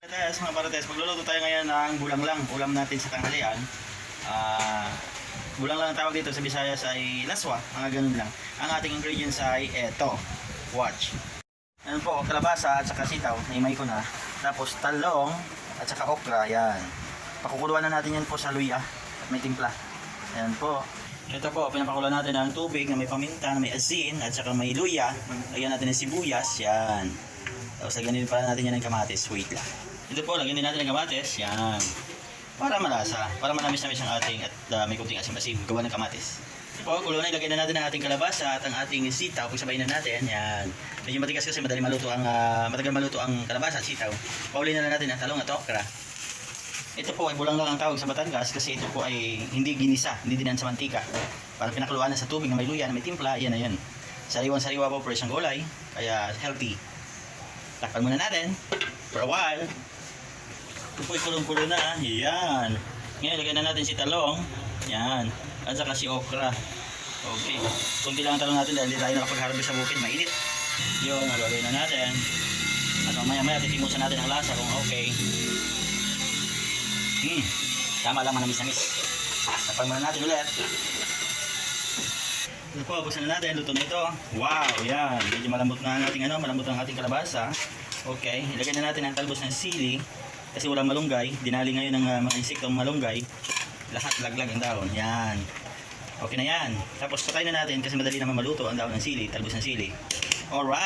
Mga Marites, magluluto tayo ngayon ng bulang lang. Ulam natin sa tanghalian. Bulang lang ang tawag dito sa Visayas ay laswa, mga ganun lang. Ang ating ingredients ay eto. Watch. Ayan po, kalabasa at saka sitaw, naimay ko na. Tapos talong at saka okra, yan. Pakukuluan na natin yan po sa luya at may timpla. Ayan po. Ito po, pinapakuluan natin ng tubig na may paminta, na may asin at saka may luya. Lagyan natin ng sibuyas, yan. Tapos lagyan din pala natin yan ng kamatis, wait lang. Ito po, lagyan din natin ng kamatis, yan. Para malasa, para manamis-namis ang ating at may kunting asim-asim, gawa ng kamatis. Ito po, kuluan na, ilagay na natin ang ating kalabasa at ang ating sitaw, pagsabayin na natin, yan. Medyo matigas kasi matagal maluto ang kalabasa at sitaw. Paulin na natin ang talong at okra. Ito po ay bulang lang ang tawag sa Batangas kasi ito po ay hindi ginisa, hindi dinan sa mantika. Para pinakuluan na sa tubig na may luya, na may timpla, yan na yan. Sariwang-sariwa po, fresh ang gulay, kaya healthy. Takpan muna natin for a while. Ito po ay kulong-kulo na. Yan. Ngayon, lagyan na natin si talong. Yan. At saka si okra. Okay. Kunti lang ang talong natin dahil hindi tayo nakapag-harvest sa bukid. Mainit. Yun, nalagay na natin. At mamaya-maya, titimusan natin ang lasa kung okay. Tama lang, manamis-namis. Takpan muna natin ulit. Ito po, buksan na natin. Luto na ito. Wow, yan. Medyo malambot na ang ating, malambot ang ating kalabasa. Okay, ilagay na natin ang talbos ng sili. Kasi walang malunggay. Dinali ngayon ng mga insektong malunggay. Lahat laglag ang dahon. Yan. Okay na yan. Tapos patayin na natin kasi madali naman maluto ang dahon ng sili, talbos ng sili. Alright.